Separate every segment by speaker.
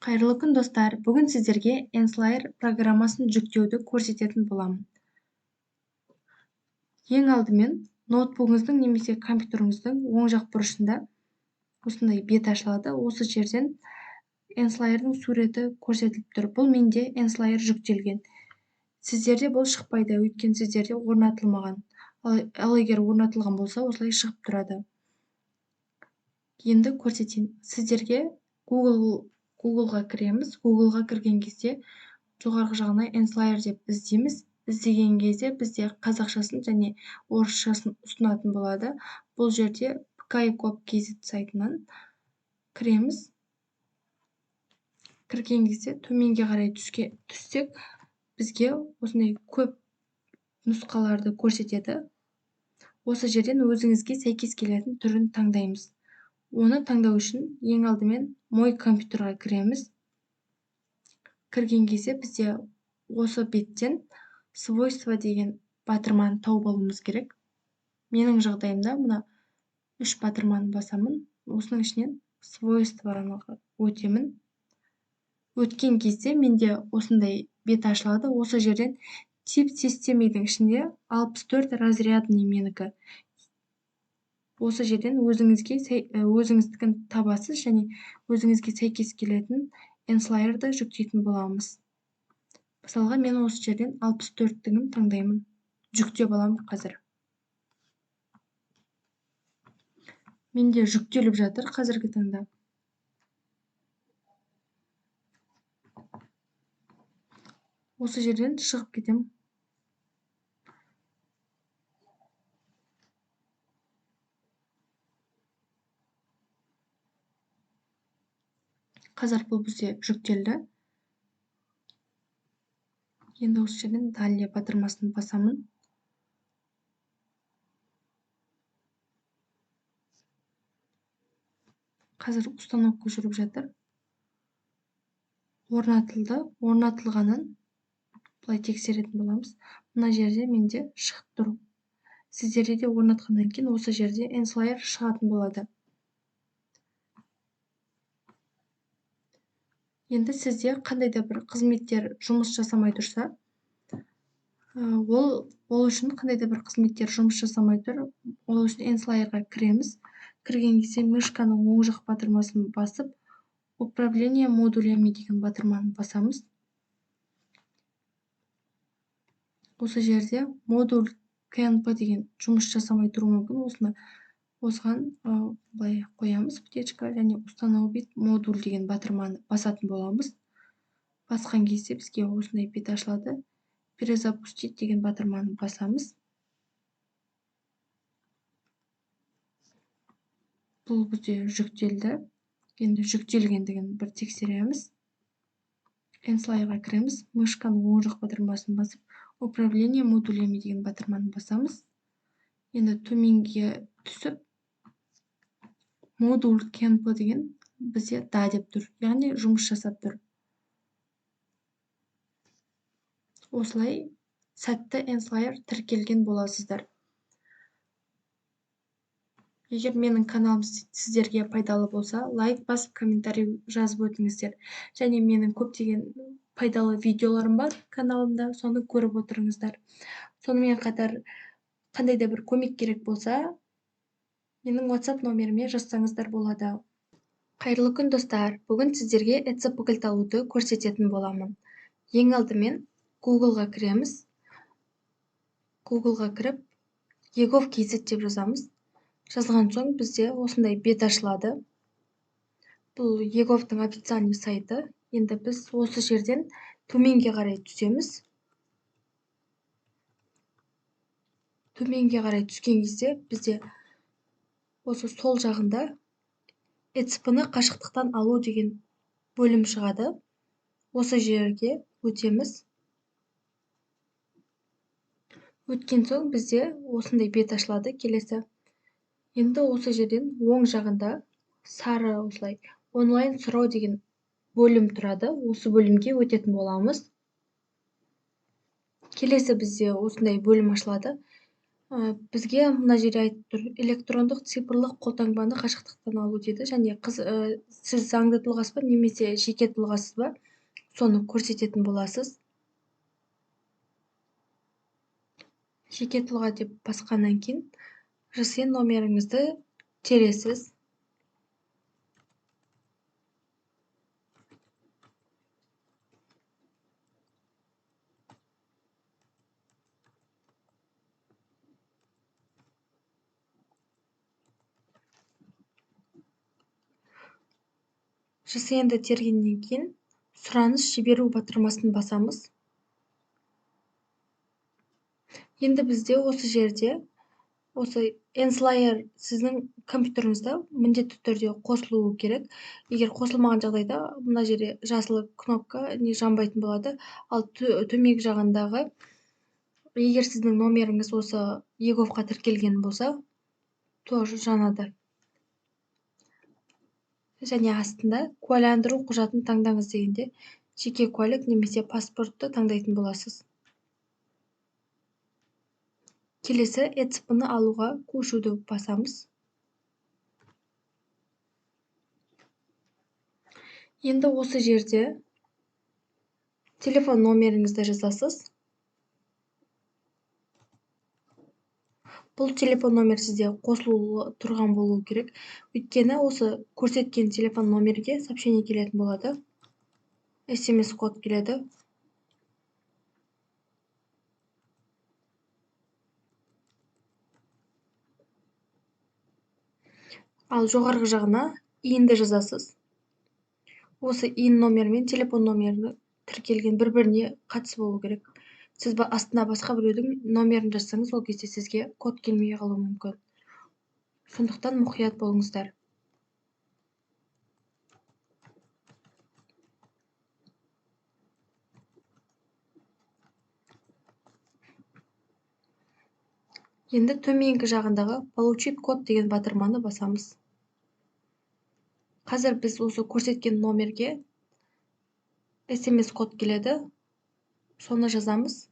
Speaker 1: Қайырлы күн, достар. Бүгін сіздерге Enslayer программасын жүктеуді көрсететін боламын. Ең алдымен ноутбугыңыздың немесе компьютеріңіздің оң жақ бұрышында осындай бет ашылады. Осы жерден Enslayer'дың суреті көрсетіліп тұр. Бұл менде Enslayer жүктелген. Сіздерде бұл шықпайды, өйткені сіздерде орнатылмаған. Ал егер орнатылған болса, осылай шығып тұрады. Енді көрсетейін. Сіздерге Google-ға кіреміз. Google-ға кірген кезде жоғарғы жағына Enslayer деп іздейміз. Іздеген кезде бізде қазақшасын және орысшасын ұсынатын болады. Бұл жерде pkykop.kz сайтынан кіреміз. Кірген кезде төменге қарай түссек, бізге осындай көп нұсқаларды көрсетеді. Осы жерден өзіңізге сәйкес келетін түрін таңдаймыз. Оны таңдау үшін ең алдымен мой компьютерға кіреміз. Кірген кезде бізде осы беттен свойства деген батырманы тауып алуымыз керек. Менің жағдайымда мына 3 батырманы басамын. Осының ішінен свойстваны өтемін. Өткен кезде менде осындай бет ашылады. Осы жерден тип системаның ішінде 64 разрядный менікі. Осы жерден өзіңіздікін табасыз және өзіңізге сәйкес келетін Enslayer'ды жүктейтін боламыз. Мысалға, мен осы жерден 64-тігін таңдаймын. Жүктеп аламын қазір. Менде жүктеліп жатыр қазіргі таңда. Осы жерден шығып кетем. Қазір бұл бізде жүктелді. Енді осы жерден далее батырмасын басамын. Қазір установка жүріп жатыр. Орнатылды. Орнатылғанын бұлай тексеретін боламыз. Мына жерде менде шығып тұр. Сіздерде де орнатқаннан кейін осы жерде Enslayer шығатын болады. Енді сізде қандай да бір қызметтер жұмыс жасамай тұрса, ол үшін қандай да бір қызметтер жұмыс жасамай тұр, ол үшін Enslayer'ға кіреміз. Кірген кезде мышканың оң жақ батырмасын басып, управление модулями деген батырманы басамыз. Осы жерде модуль КНП деген жұмыс жасамай тұру мүмкін. Осыған былай қоямыз птечка және установить модуль деген батырманы басатын боламыз. Басқан кезде бізге осындай бет ашылады. Перезапустить деген батырманы басамыз. Бұл бізде жүктелді. Енді жүктелгендігін бір тексереміз. Enslayer'ға кіреміз. Мышканың оң жақ батырмасын басып, управление модулями деген батырманы басамыз. Енді төменге түсіп, модуль КНП деген бізде да деп тұр, яғни жұмыс жасап тұр. Осылай сәтті Enslayer тіркелген боласыздар. Егер менің каналым сіздерге пайдалы болса, лайк басып, комментарий жазып өтіңіздер. Және менің көптеген пайдалы видеоларым бар каналымда, соны көріп отырыңыздар. Сонымен қатар, қандай да бір көмек керек болса, менің WhatsApp номеріме жазсаңыздар болады. Қайырлы күн, достар. Бүгін сіздерге ETC пакет алуды көрсететін боламын. Ең алдымен Google-ға кіреміз. Google-ға кіріп, egov.kz деп жазамыз. Жазған соң бізде осындай бет ашылады. Бұл Egov'тың официальный сайты. Енді біз осы жерден төменге қарай түсеміз. Төменге қарай түскен кезде бізде осы сол жағында ETC-ны қашықтықтан алу деген бөлім шығады. Осы жерге өтеміз. Өткен соң бізде осындай бет ашылады келесі. Енді осы жерден оң жағында сары осылай онлайн сұрау деген бөлім тұрады. Осы бөлімге өтетін боламыз. Келесі бізде осындай бөлім ашылады. Бізге мына жерде айтып тұр, электрондық цифрлық қолтаңбаны қашықтықтан алу дейді, және сіз заңды тұлғасыз ба немесе жеке тұлғасыз ба, соны көрсететін боласыз. Жеке тұлға деп басқаннан кейін ЖСН номеріңізді тересіз. ЖСН-ді тергеннен кейін сұраныс жіберу батырмасын басамыз. Енді бізде осы жерде осы N-Slayer сіздің компьютеріңізде міндетті түрде қосылуы керек. Егер қосылмаған жағдайда мына жерде жасыл кнопка жанбайтын болады. Ал төменгі жағындағы, егер сіздің номеріңіз осы ЕГОВқа тіркелген болса, тоже жанады. Және астында куәландыру құжатын таңдаңыз дегенде жеке куәлік немесе паспортты таңдайтын боласыз. Келесі ЭЦП-ны алуға көшуді басамыз. Енді осы жерде телефон номеріңізді жазасыз. Бұл телефон номер сізде қосылуы тұрған болуы керек. Өйткені осы көрсеткен телефон номерге сообщение келетін болады. SMS код келеді. Ал жоғарғы жағына иінді жазасыз. Осы иін номері мен телефон номері тіркелген бір-біріне қатысы болу керек. Сіз астына басқа біреудің номерін жазсаңыз, ол кезде сізге код келмей қалуы мүмкін. Сондықтан мұқият болыңыздар. Енді төменгі жағындағы получить код деген батырманы басамыз. Қазір біз осы көрсеткен номерге SMS код келеді. Соны жазамыз.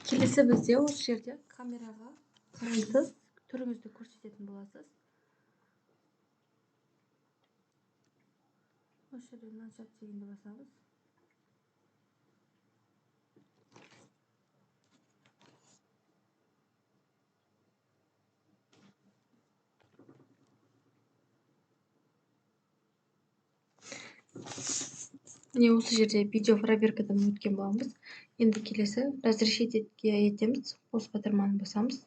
Speaker 1: Келесі бізде осы жерде камераға қарайсыз, түріңізді көрсететін боласыз. Осы жерде начать дегенді басамыз. Міне осы жерде видео проверкадан өткен боламыз. Енді келесі разрешить етеміз. Осы батырманы басамыз.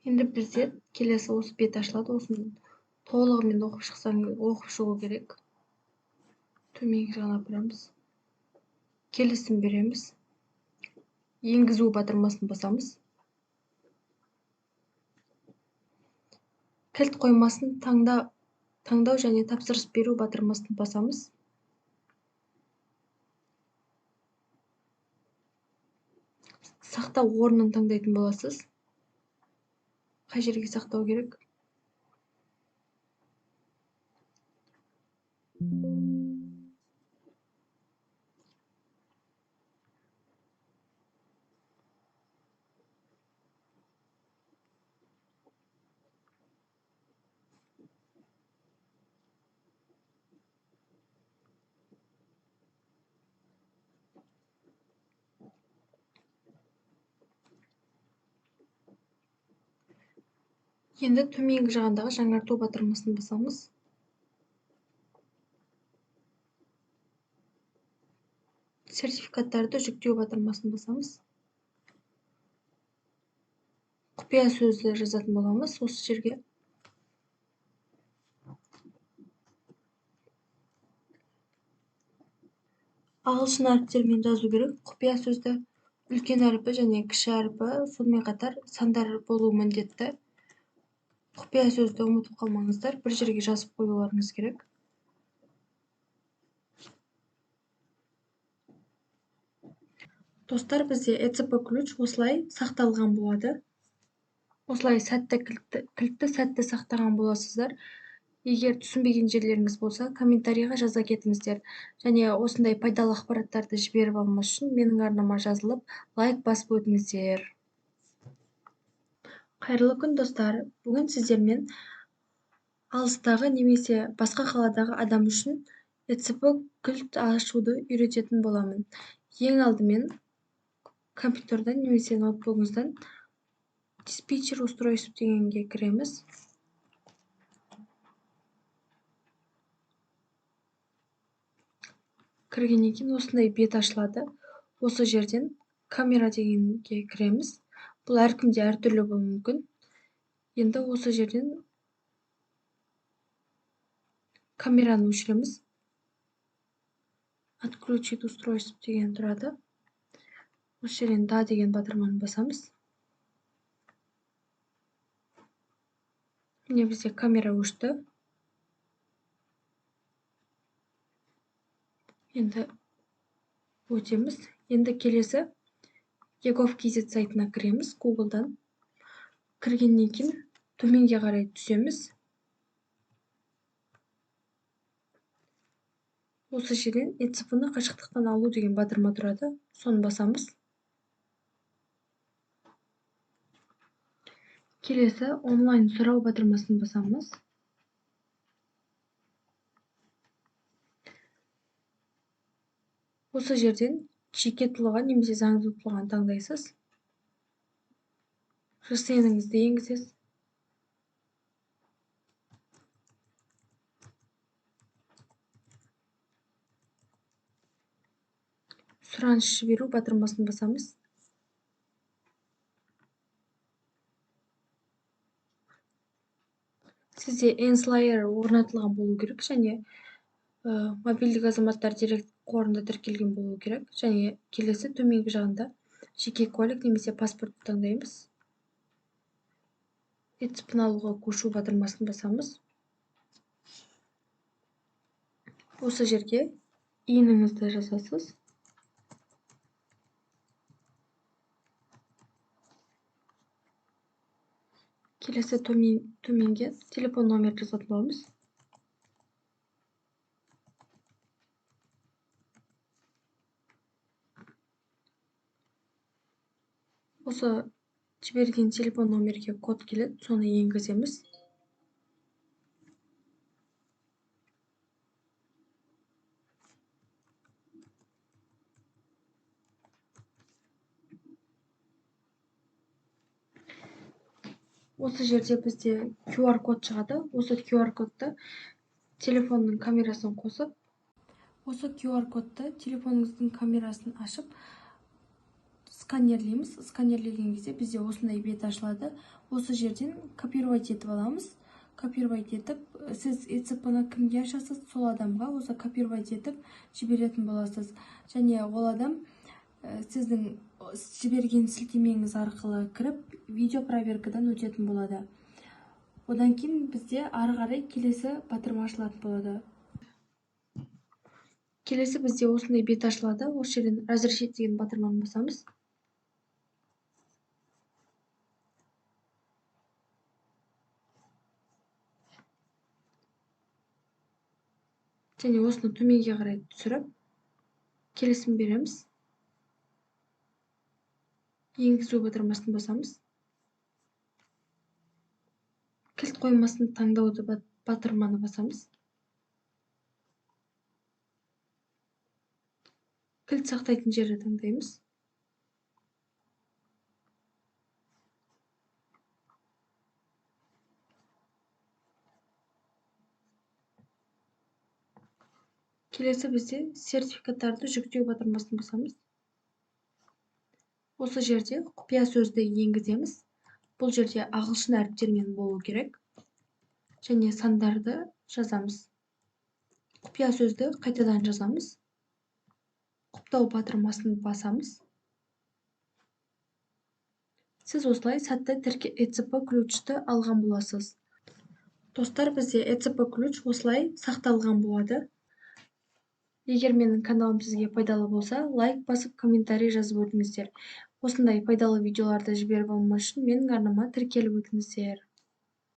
Speaker 1: Енді бізде келесі осы бет ашылады. Осыны толығымен оқып шығу керек. Төменгі жағына апарамыз. Келісім береміз. Енгізу батырмасын басамыз. Кілт қоймасын таңдау және тапсырыс беру батырмасын басамыз. Сақтау орнын таңдайтын боласыз. Қай жерге сақтау керек? Енді төменгі жағындағы жаңарту батырмасын басамыз. Сертификаттарды жүктеу батырмасын басамыз. Құпия сөзді жазатын боламыз осы жерге. Ағылшын әріптерімен жазу керек құпия сөзді. үлкен әрпі және кіші әрпі, сонымен қатар сандар болуы міндетті. Құпия сөзді ұмытып қалмаңыздар, бір жерге жазып қоюларыңыз керек. Достар, бізде ECP ключ осылай сақталған болады. Осылай кілтті сәтті сақтаған боласыздар. Егер түсінбеген жерлеріңіз болса, комментарийға жаза кетіңіздер. Және осындай пайдалы ақпараттарды жіберіп алмас үшін менің арнама жазылып, лайк басып өтіңіздер. Қайырлы күн, достар. Бүгін сіздермен алыстағы немесе басқа қаладағы адам үшін ECP кілт ашуды үйрететін боламын. Ең алдымен компьютерден немесе ноутбугыңыздан диспетчер устройств дегенге кіреміз. Кіргеннен кейін осындай бет ашылады. Осы жерден камера дегенге кіреміз. Бұл әркімде әртүрлі болуы мүмкін. Енді осы жерден камераны өшіреміз. Отключить устройство деген тұрады. Осы жерден да деген батырманы басамыз. Міне бізде камера өшті. Енді өтеміз. Енді келесі Егов.kz сайтына кіреміз Google'дан. Кіргеннен кейін төменге қарай түсеміз. Осы жерден ECP-ны қашықтықтан алу деген батырма тұрады. Соны басамыз. Келесі онлайн сұрау батырмасын басамыз. Осы жерден жеке тұлға немесе заңды тұлғаны таңдайсыз. ЖСН-іңізді енгізесіз. Сұраныс жіберу батырмасын басамыз. Сізде N-Slayer орнатылған болу керек, және мобильдік азаматтар дерек қорында тіркелген болу керек. Және келесі төменгі жағында жеке куәлік немесе паспортты таңдаймыз. ECP-ны алуға көшу батырмасын басамыз. Осы жерге иініңізді жазасыз. Келесі төменге телефон номерді жазатын боламыз. Осы жіберген телефон номерге код келеді, соны енгіземіз. Осы жерде бізде QR код шығады. Осы QR кодты телефонның камерасын қосып, осы QR кодты телефоныңыздың камерасын ашып, сканерлейміз. Сканерлеген кезде бізде осындай бет ашылады. Осы жерден копировать етіп аламыз. Копировать етіп, сіз ECP-ны кімге ашасыз, сол адамға осы копировать етіп жіберетін боласыз. Және ол адам сіздің жіберген сілтемеңіз арқылы кіріп, видео проверкадан өтетін болады. Одан кейін бізде ары қарай келесі батырма ашылатын болады. Келесі бізде осындай бет ашылады. Осы жерден разрешить деген батырманы басамыз. Және осыны төменге қарай түсіріп, келісім береміз. Енгізу батырмасын басамыз. Кілт қоймасын таңдауды батырманы басамыз. Кілт сақтайтын жерді таңдаймыз. Келесі бізде сертификаттарды жүктеу батырмасын басамыз. Осы жерде құпия сөзді енгіземіз. Бұл жерде ағылшын әріптермен болу керек. Және сандарды жазамыз. Құпия сөзді қайтадан жазамыз. Құптау батырмасын басамыз. Сіз осылай сәтті ECP ключті алған боласыз. Достар, бізде ECP ключ осылай сақталған болады. Егер менің каналым сізге пайдалы болса, лайк басып, комментарий жазып өтіңіздер. Осындай пайдалы видеоларды жіберіп алмас үшін менің арнама тіркеліп өтіңіздер.